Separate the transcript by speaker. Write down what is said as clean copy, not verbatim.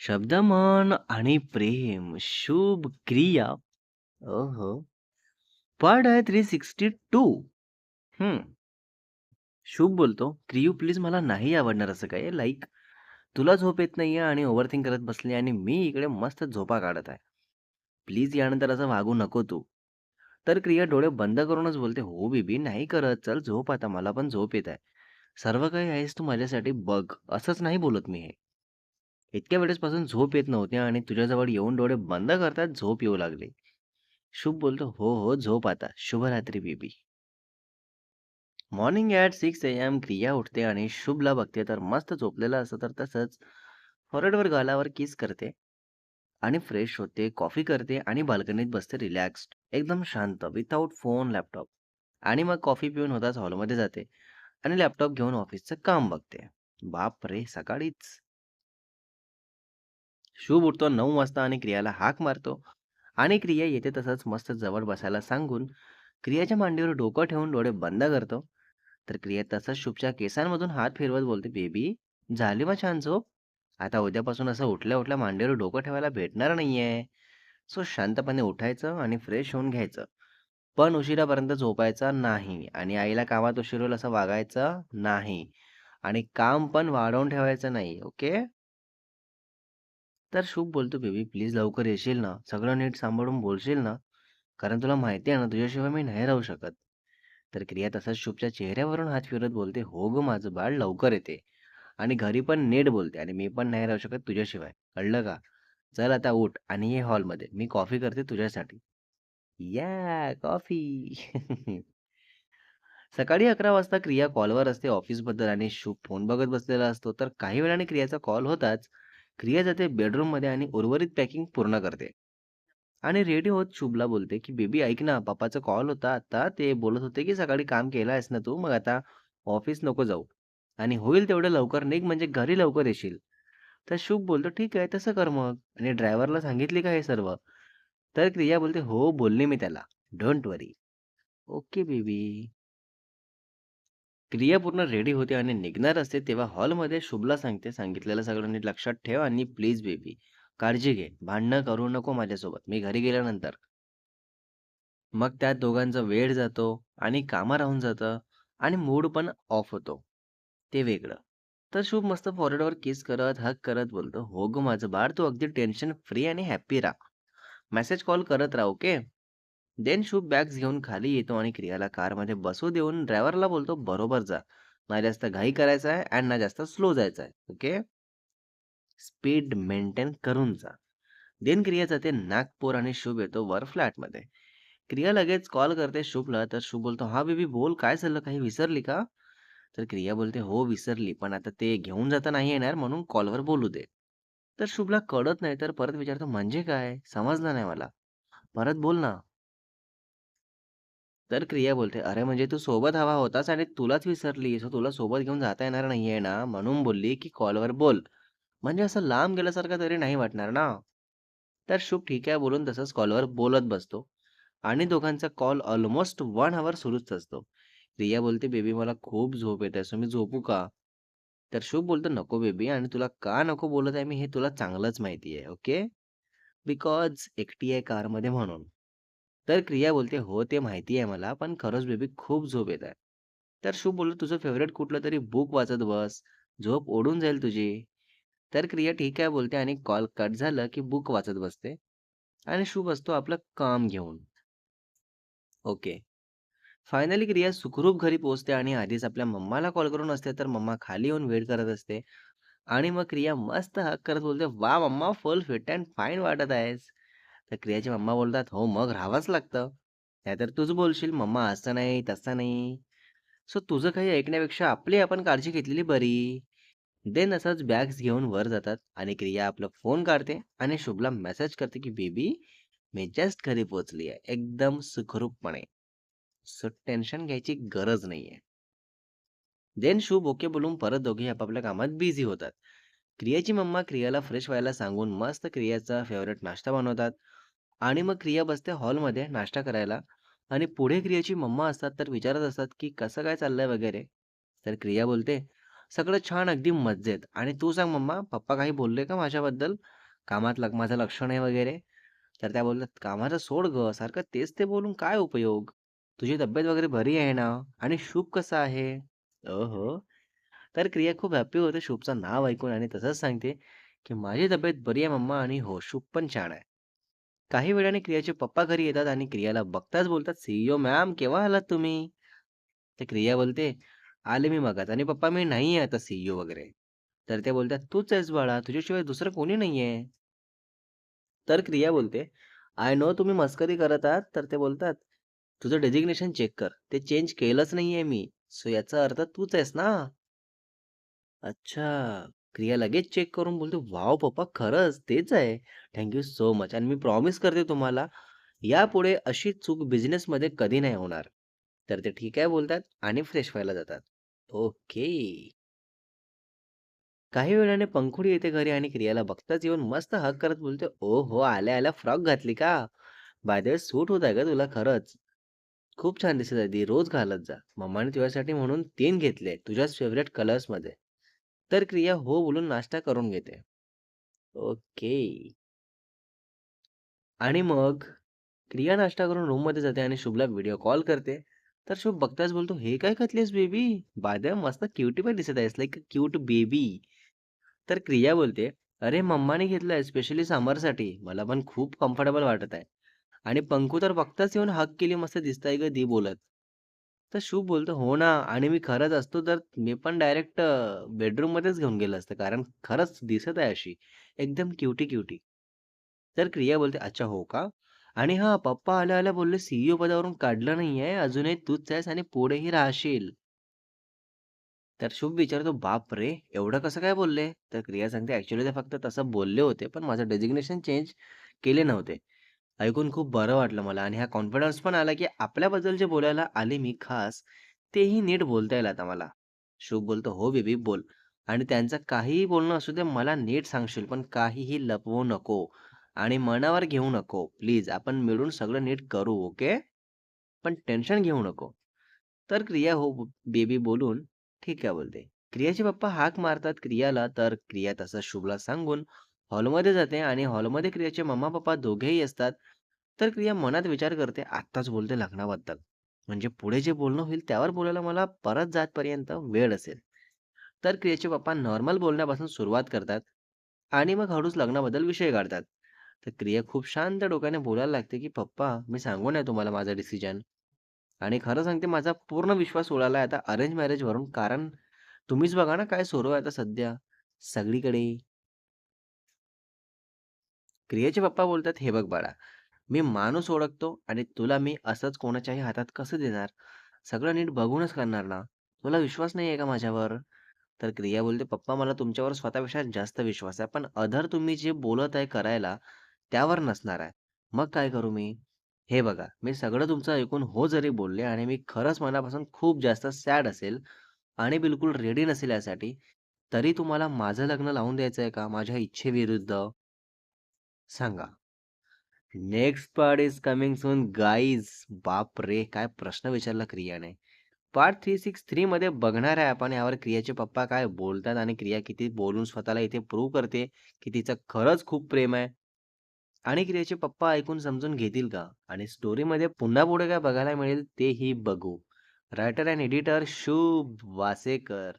Speaker 1: शब्दमन आणि प्रेम, शुभ क्रिया. ओहो! पार्ट आहे 362. हं. शुभ बोलतो, "क्रियू प्लीज मला नाही आवडणार असं काही. लाइक तुला झोप येत नाहीये आणि ओव्हरथिंक करत बसली आणि मी इकडे मस्त झोपा काढत आहे. प्लीज यानंतर असं वागू नको तू." तर क्रिया डोळे बंद करूनच बोलते, "हो बेबी, नाही करत. चल झोप आता. मला पण झोप येत आहे. सर्व काही आहेस तू माझ्यासाठी बघ." असंच नाही बोलत मी हे. इतक्या वेळेसपासून झोप येत नव्हती आणि तुझ्याजवळ येऊन डोळे बंद करताच झोप येऊ लागली. शुभ बोलतो, "हो, हो, झोप आता. शुभरात्री बेबी." मॉर्निंग ॲट 6 एम क्रिया उठते आणि शुभला बघते तर मस्त झोपलेला असतं तर तसंच फॉरहेडवर गालावर किस करते आणि फ्रेश होते, कॉफी करते आणि बाल्कनीत बसते रिलॅक्स्ड, एकदम शांत, विथआऊट फोन, लॅपटॉप. आणि मग कॉफी पिऊन होताच हॉलमध्ये जाते आणि लॅपटॉप घेऊन ऑफिसचं काम बघते. बापरे! सकाळीच. शुभ उठतो 9 वाजता आणि क्रियाला हाक मारतो आणि क्रिया येते तसंच मस्त जवळ बसायला सांगून क्रियाच्या मांडीवर डोकं ठेवून डोळे बंद करतो. तर क्रिया तसंच शुभच्या केसांमधून हात फिरवत बोलते, "बेबी, झाली मग छान झोप? आता उद्यापासून असं उठल्या-उठल्या मांडीवर डोकं ठेवायला भेटणार नाहीये. सो शांतपणे उठायचं आणि फ्रेश होऊन घ्यायचं. पण उशिरापर्यंत झोपायचा नाही आणि आईला कामात उशीर होईल असं वागायचं नाही आणि काम पण वाढवून ठेवायचं नाही. ओके?" तर शुभ बोलतो, "बेबी प्लीज लवकर येशील ना? सगळं नीट सांभाळून बोलशील ना? कारण तुला माहिती आहे ना, तुझ्याशिवाय मी नाही राहू शकत." तर क्रिया तसंच शुभच्या चेहऱ्यावरून हात फिरवत बोलते, "हो गं माझं बाळ, लवकर येते. आणि घरी पण नीट बोलते आणि मी पण नाही राहू शकत तुझ्याशिवाय. कळलं का? चल आता उठ आणि ये हॉलमध्ये. मी कॉफी करते तुझ्यासाठी." या कॉफी. सकाळी 11 वाजता क्रिया कॉलवर असते ऑफिसबद्दल आणि शुभ फोन बघत बसलेला असतो. तर काही वेळाने क्रियाचा कॉल होताच क्रिया जाते बेडरूममध्ये आणि उर्वरित पॅकिंग पूर्ण करते. आणि रेडी होत शुभला बोलते, की "बेबी ऐक ना, पप्पाचा कॉल होता आता. ते बोलत होते, की सकाळी काम केलं आहेस ना तू, मग आता ऑफिस नको जाऊ आणि होईल तेवढं लवकर निघ म्हणजे घरी लवकर येशील." तर शुभ बोलतो, "ठीक आहे, तसं कर मग." आणि ड्रायव्हरला सांगितले का हे सर्व? तर क्रिया बोलते, "हो, बोलले मी त्याला. Don't worry." "Okay baby." क्रिया पूर्ण रेडी होते आणि निघणार असते तेव्हा हॉलमध्ये शुभला सांगते, "सांगितलेलं सगळं नीट लक्षात ठेव आणि प्लीज बेबी काळजी घे. भांडणं करू नको माझ्यासोबत. मी घरी गेल्यानंतर." मग त्यात दोघांचा वेळ जातो आणि कामं राहून जातं आणि मूड पण ऑफ होतो. ते वेगळं. तर शुभ मस्त फॉरवर्डवर किस करत, हग करत बोलतो, "हो गं माझं बाळ, तू अगदी टेन्शन फ्री आणि हॅपी राहा. मेसेज कॉल करत राहा, ओके?" देन शुभ बॅग्स घेऊन खाली येतो आणि क्रियाला कारमध्ये बसू देऊन ड्रायव्हरला बोलतो, "बरोबर जा. ना जास्त घाई करायचा आहे आणि ना जास्त स्लो जायचं आहे. ओके? स्पीड मेंटेन करून जा." देन क्रिया जाते नागपूर आणि शुभ येतो वर फ्लॅटमध्ये. क्रिया लगेच कॉल करते शुभला, तर शुभ बोलतो, "हां बेबी बोल, काय झालं? काही विसरली का?" तर क्रिया बोलते, "हो विसरली, पण आता ते घेऊन जाता नाही येणार म्हणून कॉलवर बोलू दे." तर शुभला कळत नाही, तर परत विचारतो, "म्हणजे काय? समजलं नाही मला. परत बोल ना." तर क्रिया बोलते, "अरे म्हणजे तू सोबत हवा होतास आणि तुलाच विसरली. सो तुला सोबत घेऊन जाता येणार नाहीये ना, म्हणून बोलली की कॉलवर बोल. म्हणजे असं लांब गेल्यासारखं तरी नाही वाटणार ना." तर शुभ ठीक आहे बोलून तसंच कॉलवर बोलत बसतो आणि दोघांचा कॉल ऑलमोस्ट 1 हॉवर सुरूच असतो. रिया बोलते, "बेबी मला खूप झोप येत आहे, सो मी झोपू का?" तर शुभ बोलतो, "नको बेबी आणि तुला का नको बोलत आहे मी हे तुला चांगलंच माहिती आहे, ओके? बिकॉज एकटी आहे कारमध्ये म्हणून." तर क्रिया बोलते, "हो, ते माहिती आहे मला, पण खरंच बेबी खूप झोप येत आहे." तर शुभ बोलतो, "तुझं फेव्हरेट कुठलं तरी बुक वाचत बस, झोप ओढून जाईल तुझी." तर क्रिया ठीक आहे बोलते आणि कॉल कट झालं, की बुक वाचत बसते आणि शुभ असतो आपलं काम घेऊन. ओके. फायनली क्रिया सुखरूप घरी पोहोचते आणि आधीच आपल्या मम्माला कॉल करून असते, तर मम्मा खाली येऊन वेट करत असते आणि मग क्रिया मस्त हक करत बोलते, "वाह मम्मा, फुल फिट अँड फाईन वाटत आहेस." तर क्रियाची मम्मा बोलतात, "हो, मग राहावंच लागतं. नाहीतर तूच बोलशील, मम्मा असं नाही, तसं नाही. सो तुझं काही ऐकण्यापेक्षा आपली आपण काळजी घेतलेली बरी." देन असंच बॅग्स घेऊन वर जातात आणि क्रिया आपला फोन काढते आणि शुभला मेसेज करते, की "बेबी, मी जस्ट घरी पोहोचली आहे, एकदम सुखरूपपणे. सो टेन्शन घ्यायची गरज नाहीये." देन शुभ ओके बोलून परत दोघे आपापल्या कामात बिझी होतात. क्रियाची मम्मा क्रियाला फ्रेश व्हायला सांगून मस्त क्रियाचा फेवरेट नाश्ता बनवतात आणि मग क्रिया बसते हॉलमध्ये नाश्ता करायला आणि पुढे क्रियाची मम्मा असतात तर विचारत असतात की कसं काय चाललंय वगैरे. तर क्रिया बोलते, सगळं छान अगदी मजेत. आणि तू सांग मम्मा, पप्पा काही बोलले का माझ्याबद्दल? कामात माझं लक्ष नाही वगैरे?" तर त्या बोलतात, "कामाचं सोड गं, सारखं तेच ते बोलून काय उपयोग? तुझी तब्येत वगैरे बरी आहे ना? आणि शुभ कसा आहे?" ओहो! तर क्रिया खूप हॅपी होते शुभचं नाव ऐकून आणि तसंच सांगते, की "माझी तब्येत बरी आहे मम्मा आणि हो, शुभ पण छान आहे." काही वेळाने क्रियाचे पप्पा घरी येतात आणि क्रियाला बघताच बोलतात, "सी मॅम, केव्हा आलात तुम्ही?" तर क्रिया बोलते, "आले मी मगाच आणि पप्पा मी नाही आहे आता सी वगैरे." तर ते बोलतात, "तूच आहेस बाळा, तुझ्याशिवाय दुसरं कोणी नाहीये." तर क्रिया बोलते, "आय नो तुम्ही मस्करी करत आहात." तर ते बोलतात, "तुझं डेझिग्नेशन चेक कर. ते चेंज केलंच नाहीये मी. सो याचा अर्थ तूच आहेस ना?" अच्छा. क्रिया लगेच चेक करून बोलते, "वॉव पप्पा खरंच तेच आहे. थँक सो मच आणि मी प्रॉमिस करते तुम्हाला, यापुढे अशी चूक बिझनेसमध्ये कधी नाही होणार." तर ते ठीक आहे बोलतात आणि फ्रेश व्हायला जातात. ओके. काही वेळाने पंखुडी येते घरी आणि क्रियाला बघताच येऊन मस्त हग करत बोलते, "ओहो! आल्या-आल्या फ्रॉक घातली का? बाय द वे सूट होत आहे गं तुला खरंच. खूप छान दिसत आहे ती. रोज घालत जा. मम्माने तुझ्यासाठी म्हणून 3 घेतले, तुझ्याच फेव्हरेट कलर्समध्ये." तर क्रिया हो बोलून नाश्ता करून घेते. ओके. आणि मग क्रिया नाश्ता करून रूममध्ये जाते आणि शुभला व्हिडिओ कॉल करते. तर शुभ बघताच बोलतो, "हे काय घातलीस बेबी? बाय द वे मस्त क्युटी पण दिसत आहेस, लाइक अ क्यूट बेबी." तर क्रिया बोलते, "अरे मम्माने घेतलंय स्पेशली समरसाठी. मला पण खूप कम्फर्टेबल वाटत आहे." आणि पंकू तर बघताच येऊन हग केली, "मस्त दिसतंय गं दी" बोलत. तर शुभ बोलतो, "हो ना आणि मी खरंच असतो तर मी पण डायरेक्ट बेडरूममध्येच घेऊन गेलं असतं. कारण खरंच दिसत आहे अशी एकदम क्युटी-क्युटी." तर क्रिया बोलते, "अच्छा हो का? आणि हां, पप्पा आल्या-आल्या बोलले पदावरून काढलं नाहीये. अजूनही तूच आहेस आणि पुढेही राहशील." तर शुभ विचारतो, "बापरे! एवढं कसं काय बोलले?" तर क्रिया सांगते, "ॲक्चुअली ते फक्त तसं बोलले होते, पण माझं डेझिग्नेशन चेंज केले नव्हते." ऐकून खूप बरं वाटलं मला आणि हा कॉन्फिडन्स पण आला, की आपल्याबद्दल जे बोलायला आले मी खास, तेही नीट बोलता येईल आता मला. शुभ बोलतो, "हो बेबी बोल आणि त्यांचं काहीही बोलणं असू दे मला नीट सांगशील, पण काहीही लपवू नको आणि मनावर घेऊ नको. प्लीज आपण मिळून सगळं नीट करू, ओके? पण टेन्शन घेऊ नको." तर क्रिया हो बेबी बोलून ठीक आहे बोलते. क्रियाचे पप्पा हाक मारतात क्रियाला, तर क्रिया तसं शुभला सांगून हॉलमध्ये जाते आणि हॉलमध्ये क्रियाचे मम्मा-पप्पा दोघेही असतात. तर क्रिया मनात विचार करते, आत्ताच बोलते लग्नाबद्दल. म्हणजे पुढे जे बोलणं होईल त्यावर बोलायला मला परत जातपर्यंत वेळ असेल. तर क्रियाचे पप्पा नॉर्मल बोलण्यापासून सुरुवात करतात आणि मग हळूच लग्नाबद्दल विषय काढतात. तर क्रिया खूप शांत डोक्याने बोलायला लागते, की "पप्पा, मी सांगू ना तुम्हाला माझा डिसिजन आणि खरं सांगते माझा पूर्ण विश्वास उडाला आता अरेंज मॅरेजवरून. कारण तुम्हीच बघा ना काय सुरू आहे आता सध्या सगळीकडे." क्रियेचे पप्पा बोलतात, "हे बघ बाळा, मी माणूस ओळखतो आणि तुला मी असंच कोणाच्याही हातात कसं देणार? सगळं नीट बघूनच करणार ना. तुला विश्वास नाही आहे का माझ्यावर?" तर क्रिया बोलते, "पप्पा मला तुमच्यावर स्वतःपेक्षा जास्त विश्वास आहे. पण अधर तुम्ही जे बोलत आहे करायला, त्यावर नसणार आहे. मग काय करू मी? हे बघा, मी सगळं तुमचं ऐकून हो जरी बोलले आणि मी खरंच मनापासून खूप जास्त सॅड असेल आणि बिलकुल रेडी नसेल यासाठी, तरी तुम्हाला माझं लग्न लावून द्यायचं आहे का माझ्या इच्छेविरुद्ध? सांगा." Next part is coming soon guys. बापरे! काय प्रश्न विचारला क्रियाने. पार्ट 363 मध्ये बघणार आहे आपण यावर क्रियाचे पप्पा काय बोलतात आणि क्रिया किती बोलून स्वतःला इथे प्रूव्ह करते, की तिचं खरंच खूप प्रेम आहे आणि क्रियाचे पप्पा ऐकून समजून घेतील का? आणि स्टोरीमध्ये पुन्हा पुढे काय बघायला मिळेल तेही बघू. रायटर अँड एडिटर शुभ वासेकर.